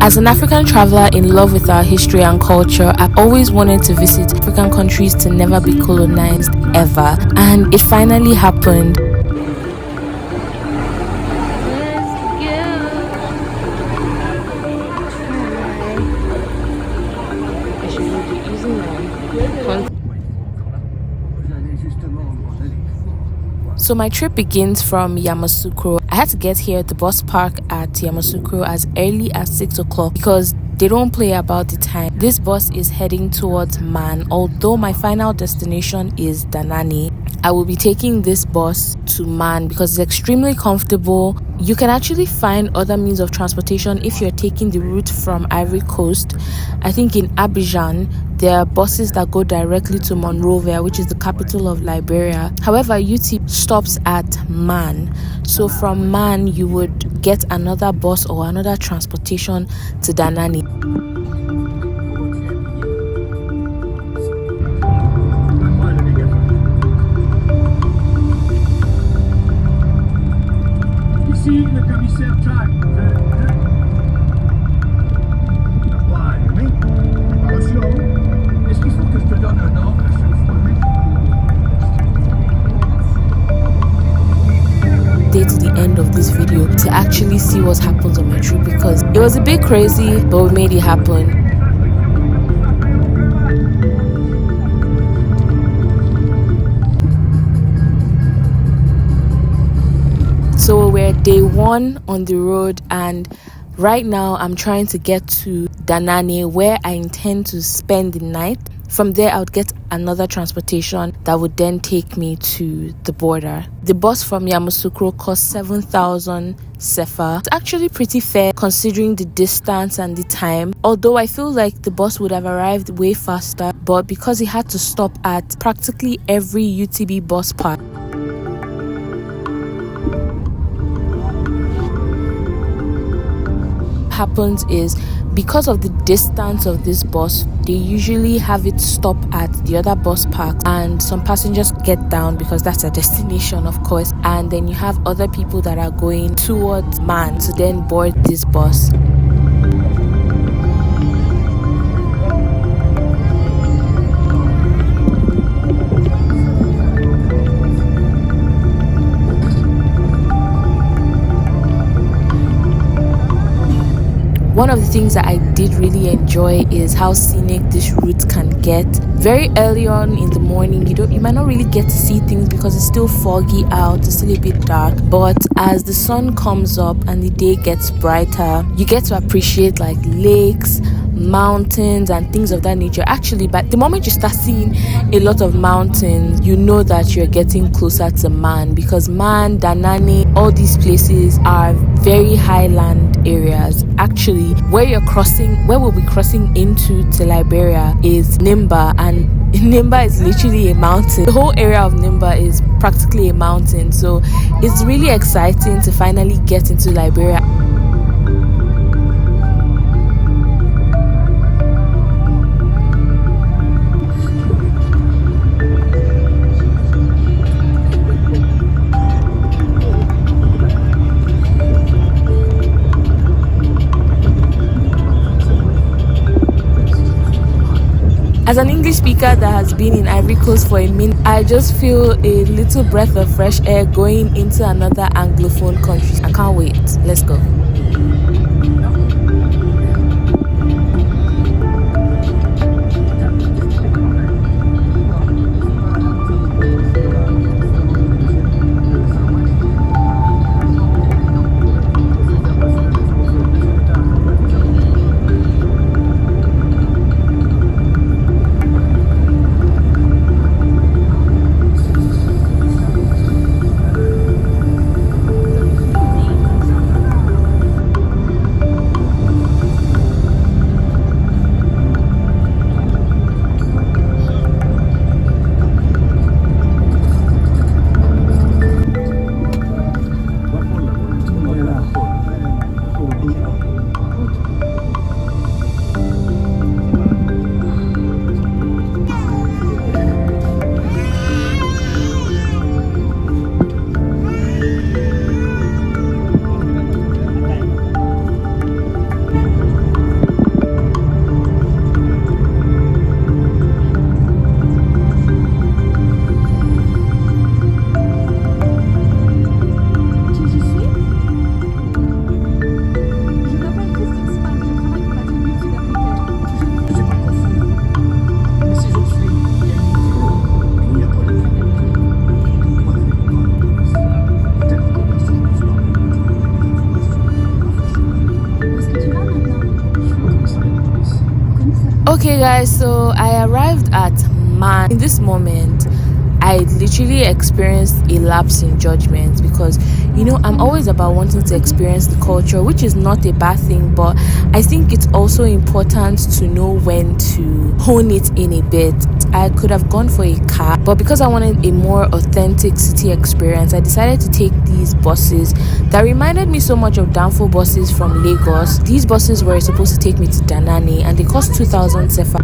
As an African traveler in love with our history and culture, I've always wanted to visit African countries to never be colonized ever, and it finally happened. So my trip begins from Yamoussoukro. I had to get here at the bus park at Yamoussoukro as early as 6 o'clock because they don't play about the time. This bus is heading towards Man, although my final destination is Danané. I will be taking this bus to Man because it's extremely comfortable. You can actually find other means of transportation if you're taking the route from Ivory Coast. I think in Abidjan, there are buses that go directly to Monrovia, which is the capital of Liberia. However, UT stops at Man. So from Man, you would get another bus or another transportation to Danané. Ici, le commissaire Jack. Est-ce qu'il faut que je te donne un ordre à chaque fois? To the end of this video to actually see what happens on my trip, because it was a bit crazy, but we made it happen. So we're day 1 on the road, and right now I'm trying to get to Danané, where I intend to spend the night. From there, I would get another transportation that would then take me to the border. The bus from Yamoussoukro cost 7,000 CFA. It's actually pretty fair considering the distance and the time. Although I feel like the bus would have arrived way faster, but because it had to stop at practically every UTB bus park. Happens is because of the distance of this bus, they usually have it stop at the other bus park, and some passengers get down because that's their destination, of course, and then you have other people that are going towards Man to then board this bus. One of the things that I did really enjoy is how scenic this route can get. Very early on in the morning, you might not really get to see things because it's still foggy out, it's still a bit dark. But as the sun comes up and the day gets brighter, you get to appreciate like lakes, mountains and things of that nature. Actually, but the moment you start seeing a lot of mountains, you know that you're getting closer to Man, because Man, Danané, all these places are very highland areas. Actually, where we'll be crossing into to Liberia is Nimba, and Nimba is literally a mountain. The whole area of Nimba is practically a mountain, so it's really exciting to finally get into Liberia. As an English speaker that has been in Ivory Coast for a minute, I just feel a little breath of fresh air going into another Anglophone country. I can't wait. Let's go. Okay guys, so I arrived at Man. In this moment, I literally experienced a lapse in judgment because, you know, I'm always about wanting to experience the culture, which is not a bad thing, but I think it's also important to know when to hone it in a bit. I could have gone for a car, but because I wanted a more authentic city experience, I decided to take these buses that reminded me so much of Danfo buses from Lagos. These buses were supposed to take me to Danané and they cost 2,000 sefa.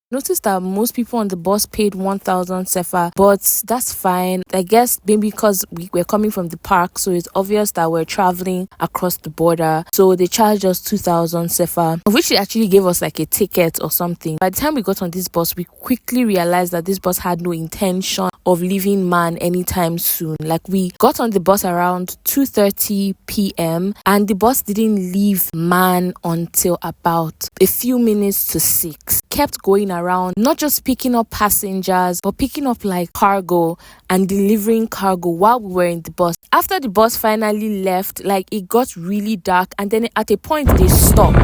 Noticed that most people on the bus paid 1,000 sefa, but that's fine. I guess maybe because we're coming from the park, so it's obvious that we're traveling across the border. So they charged us 2,000 sefa, of which they actually gave us like a ticket or something. By the time we got on this bus, we quickly realized that this bus had no intention of leaving Man anytime soon. Like, we got on the bus around 2:30 p.m. and the bus didn't leave Man until about a few minutes to 6. Kept going around, not just picking up passengers, but picking up like cargo and delivering cargo while we were in the bus. After the bus finally left, like, it got really dark, and then at a point they stopped.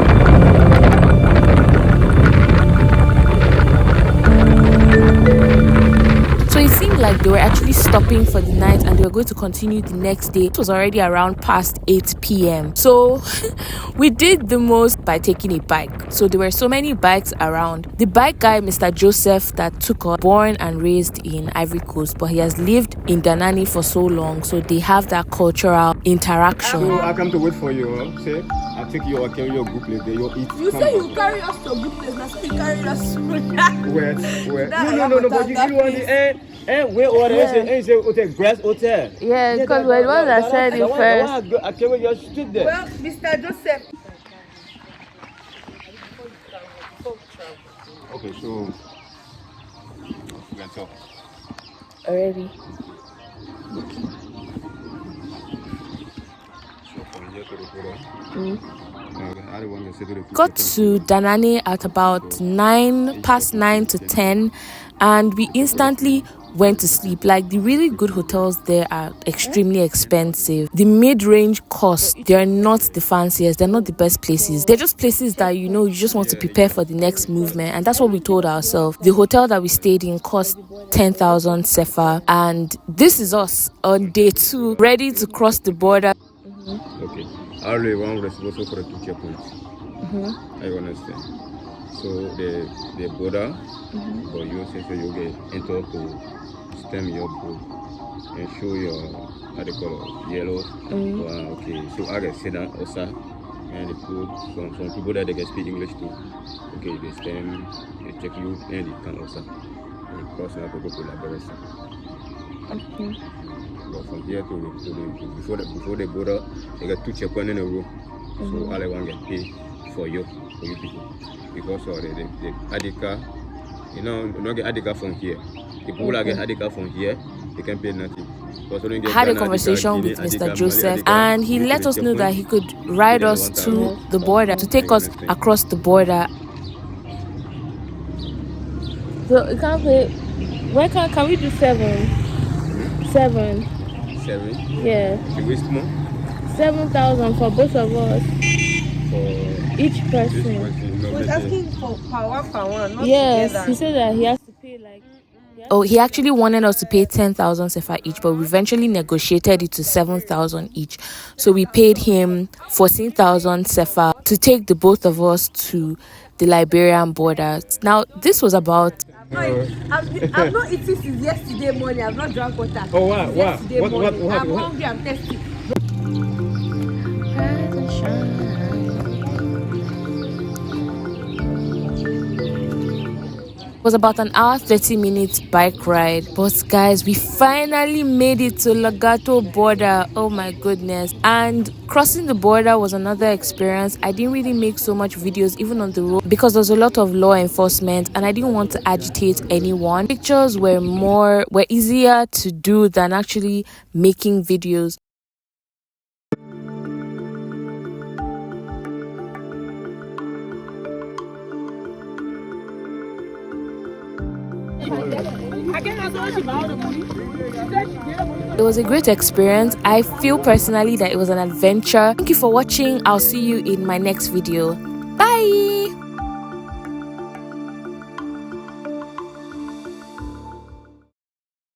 So it seemed like they were actually stopping for the night and they were going to continue the next day. It was already around past 8 p.m. So we did the most by taking a bike. So there were so many bikes around. The bike guy, Mr. Joseph, that took us, born and raised in Ivory Coast, but he has lived in Danané for so long, so they have that cultural interaction. So I come to wait for you. Say, I take you, I carry your good place there. You eat. You say you carry us to a good place, now say you carry us where? No, but you want the where order is hotel, grass hotel. Yeah, because we're the ones that said it first. I carry your street there. Well, Mr. Joseph. Okay, so we can talk. Already. So from here to the border. Got to Danané at about 9 past 9 to 10, and we instantly went to sleep. Like, the really good hotels there are extremely expensive. The mid-range costs, they're not the fanciest, they're not the best places. They're just places that, you know, you just want to prepare for the next movement, and that's what we told ourselves. The hotel that we stayed in cost 10,000 sefa, and this is us on day 2, ready to cross the border. Okay, I really want responsible for the 2 checkpoints. I understand. So the border, but you say so you get enter to stem your boat and show your how they call it, yellow. Okay, so I get sit down also, and they put some people that they can speak English too. Okay, they stem, they check you, and they can also. And you cross now to go to Liberia. But from here to the before the border, they got 2 checkpoints in a row. So all I want get paid for you people, because of the Adika, you know, not get Adika from here. The people that get Adika from here, they can pay nothing. I had a conversation with Mr. Joseph, and he let us know that he could ride us to the border, to take us across the border. So you can't pay. Why can we do 7? 7? 7? Yeah. You waste more? 7,000 for both of us. For each person. no, He was asking for per one, not Yes, together. he said that he has to pay like. Oh, he actually wanted us to pay 10,000 sefa each, but we eventually negotiated it to 7,000 each. So we paid him 14,000 sefa to take the both of us to the Liberian border. Now, this was about. I've not eaten since yesterday morning. I've not drank water. Oh, wow, since wow. Yesterday What morning. I'm happened? hungry. I'm thirsty. It was about an hour 30 minutes bike ride, but guys, we finally made it to Lagato border. Oh my goodness. And crossing the border was another experience. I didn't really make so much videos even on the road because there's a lot of law enforcement and I didn't want to agitate anyone. Pictures were easier to do than actually making videos. It was a great experience. I feel personally that it was an adventure. Thank you for watching. I'll see you in my next video. Bye.